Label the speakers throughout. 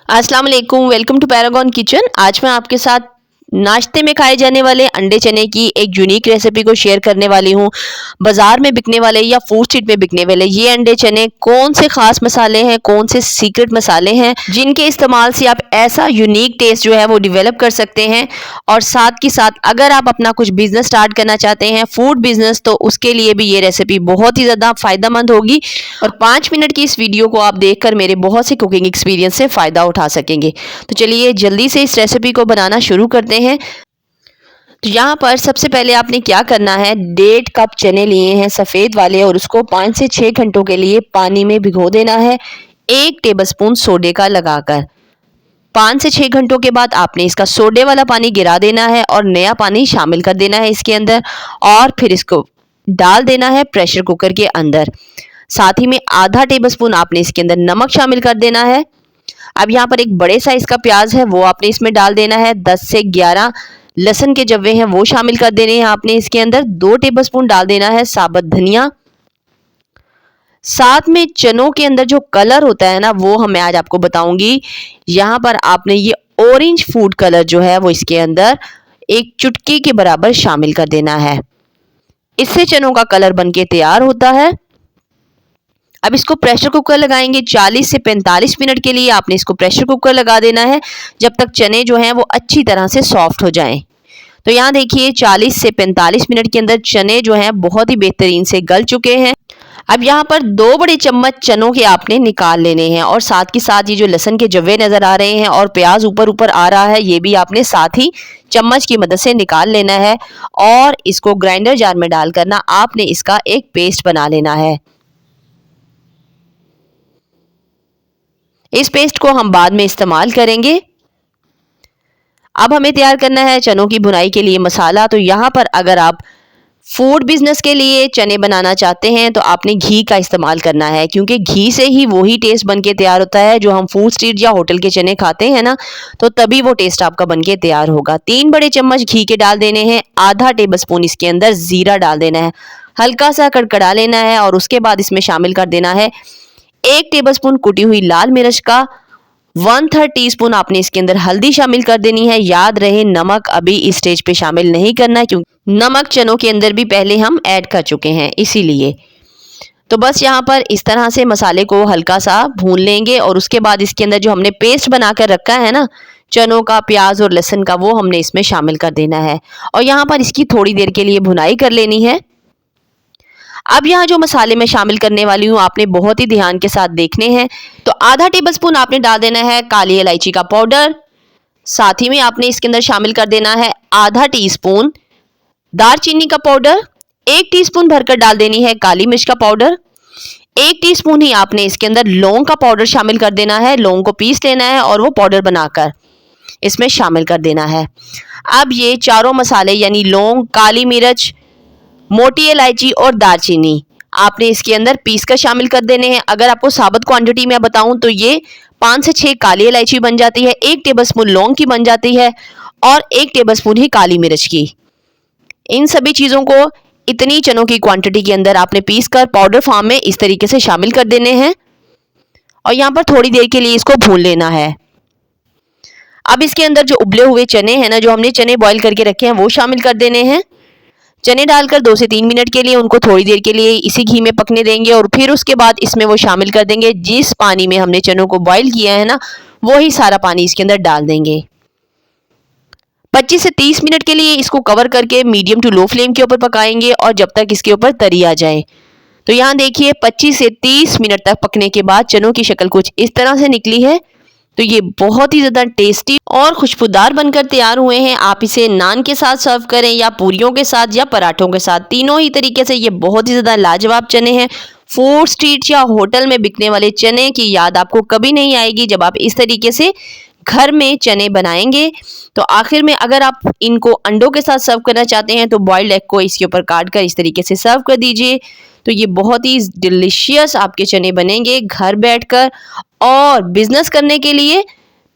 Speaker 1: अस्सलाम वालेकुम, welcome to Paragon kitchen. आज मैं आपके साथ नाश्ते में खाए जाने वाले अंडे चने की एक यूनिक रेसिपी को शेयर करने वाली हूँ। बाजार में बिकने वाले या फूड स्ट्रीट में बिकने वाले ये अंडे चने कौन से खास मसाले हैं, कौन से सीक्रेट मसाले हैं जिनके इस्तेमाल से आप ऐसा यूनिक टेस्ट जो है वो डेवलप कर सकते हैं। और साथ के साथ अगर आप अपना कुछ बिजनेस स्टार्ट करना चाहते हैं, फूड बिजनेस, तो उसके लिए भी ये रेसिपी बहुत ही ज़्यादा फायदेमंद होगी। और 5 मिनट की इस वीडियो को आप देखकर मेरे बहुत से कुकिंग एक्सपीरियंस से फ़ायदा उठा सकेंगे। तो चलिए जल्दी से इस रेसिपी को बनाना शुरू करते हैं। तो यहाँ पर सबसे पहले आपने क्या करना है, 1.5 कप चने लिए हैं सफ़ेद वाले और उसको 5 से 6 घंटों के लिए पानी में भिगो देना है 1 टेबलस्पून सोडे का लगाकर। 5 से 6 घंटों के बाद आपने इसका सोडे वाला पानी गिरा देना है और नया पानी शामिल कर देना है इसके अंदर, और फिर इसको डाल देना है प्रेशर कुकर के अंदर। साथ ही में आधा टेबलस्पून आपने इसके अंदर नमक शामिल कर देना है। अब यहाँ पर एक बड़े साइज का प्याज है वो आपने इसमें डाल देना है। 10 से 11 लहसुन के जव्वे हैं वो शामिल कर देने हैं आपने इसके अंदर। 2 टेबलस्पून डाल देना है साबुत धनिया। साथ में चनों के अंदर जो कलर होता है ना वो मैं आज आपको बताऊंगी। यहाँ पर आपने ये ऑरेंज फूड कलर जो है वो इसके अंदर 1 चुटकी के बराबर शामिल कर देना है। इससे चनों का कलर बनके तैयार होता है। अब इसको प्रेशर कुकर लगाएंगे 40 से 45 मिनट के लिए आपने इसको प्रेशर कुकर लगा देना है जब तक चने जो हैं वो अच्छी तरह से सॉफ्ट हो जाएं। तो यहाँ देखिए 40 से 45 मिनट के अंदर चने जो हैं बहुत ही बेहतरीन से गल चुके हैं। अब यहाँ पर 2 बड़े चम्मच चनों के आपने निकाल लेने हैं और साथ के साथ ये जो लहसुन के जव्वे नज़र आ रहे हैं और प्याज ऊपर ऊपर आ रहा है ये भी आपने साथ ही चम्मच की मदद से निकाल लेना है। और इसको ग्राइंडर जार में डालकर ना आपने इसका एक पेस्ट बना लेना है। इस पेस्ट को हम बाद में इस्तेमाल करेंगे। अब हमें तैयार करना है चनों की भुनाई के लिए मसाला। तो यहाँ पर अगर आप फूड बिजनेस के लिए चने बनाना चाहते हैं तो आपने घी का इस्तेमाल करना है, क्योंकि घी से ही वही टेस्ट बनके तैयार होता है जो हम फूड स्ट्रीट या होटल के चने खाते हैं ना, तो तभी वो टेस्ट आपका बनके तैयार होगा। 3 बड़े चम्मच घी के डाल देने हैं। आधा टेबलस्पून इसके अंदर जीरा डाल देना है, हल्का सा कड़कड़ा लेना है और उसके बाद इसमें शामिल कर देना है 1 टेबलस्पून कुटी हुई लाल मिर्च का। 1/3 टीस्पून आपने इसके अंदर हल्दी शामिल कर देनी है। याद रहे नमक अभी इस स्टेज पे शामिल नहीं करना है, क्योंकि नमक चनों के अंदर भी पहले हम ऐड कर चुके हैं इसीलिए। तो बस यहाँ पर इस तरह से मसाले को हल्का सा भून लेंगे और उसके बाद इसके अंदर जो हमने पेस्ट बनाकर रखा है ना चनों का, प्याज और लहसुन का, वो हमने इसमें शामिल कर देना है और यहाँ पर इसकी थोड़ी देर के लिए भुनाई कर लेनी है। अब यहाँ जो मसाले मैं शामिल करने वाली हूँ आपने बहुत ही ध्यान के साथ देखने हैं। तो आधा टेबलस्पून आपने डाल देना है काली इलायची का पाउडर। साथ ही में आपने इसके अंदर शामिल कर देना है आधा टीस्पून दालचीनी का पाउडर। 1 टीस्पून भरकर डाल देनी है काली मिर्च का पाउडर। 1 टीस्पून ही आपने इसके अंदर लौंग का पाउडर शामिल कर देना है। लौंग को पीस लेना है और वो पाउडर बनाकर इसमें शामिल कर देना है। अब ये चारों मसाले यानी लौंग, काली मिर्च, मोटी इलायची और दालचीनी आपने इसके अंदर पीस कर शामिल कर देने हैं। अगर आपको साबुत क्वांटिटी में बताऊं तो ये 5 से 6 काली इलायची बन जाती है, 1 टेबलस्पून लौंग की बन जाती है और 1 टेबलस्पून ही काली मिर्च की। इन सभी चीज़ों को इतनी चनों की क्वांटिटी के अंदर आपने पीस कर पाउडर फॉर्म में इस तरीके से शामिल कर देने हैं और यहाँ पर थोड़ी देर के लिए इसको भून लेना है। अब इसके अंदर जो उबले हुए चने हैं ना, जो हमने चने बॉईल करके रखे हैं, वो शामिल कर देने हैं। चने डालकर 2 से 3 मिनट के लिए उनको थोड़ी देर के लिए इसी घी में पकने देंगे और फिर उसके बाद इसमें वो शामिल कर देंगे जिस पानी में हमने चनों को बॉईल किया है ना, वही सारा पानी इसके अंदर डाल देंगे। 25 से 30 मिनट के लिए इसको कवर करके मीडियम टू लो फ्लेम के ऊपर पकाएंगे और जब तक इसके ऊपर तरी आ जाए। तो यहाँ देखिए 25 से 30 मिनट तक पकने के बाद चनों की शक्ल कुछ इस तरह से निकली है। तो ये बहुत ही ज़्यादा टेस्टी और खुशबूदार बनकर तैयार हुए हैं। आप इसे नान के साथ सर्व करें या पूरियों के साथ या पराठों के साथ, तीनों ही तरीके से ये बहुत ही ज़्यादा लाजवाब चने हैं। फूड स्ट्रीट या होटल में बिकने वाले चने की याद आपको कभी नहीं आएगी जब आप इस तरीके से घर में चने बनाएंगे। तो आखिर में अगर आप इनको अंडों के साथ सर्व करना चाहते हैं तो बॉइल्ड एग को इसके ऊपर काट कर इस तरीके से सर्व कर दीजिए। तो ये बहुत ही डिलीशियस आपके चने बनेंगे घर बैठकर और बिजनेस करने के लिए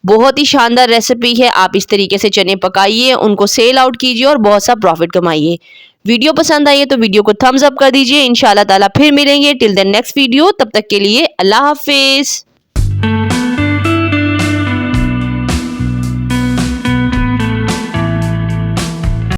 Speaker 1: बहुत ही शानदार रेसिपी है। आप इस तरीके से चने पकाइए, उनको सेल आउट कीजिए और बहुत सा प्रॉफिट कमाइए। वीडियो पसंद आई है तो वीडियो को थम्स अप कर दीजिए। इंशाल्लाह ताला फिर मिलेंगे। टिल देन नेक्स्ट वीडियो, तब तक के लिए अल्लाह हाफिज।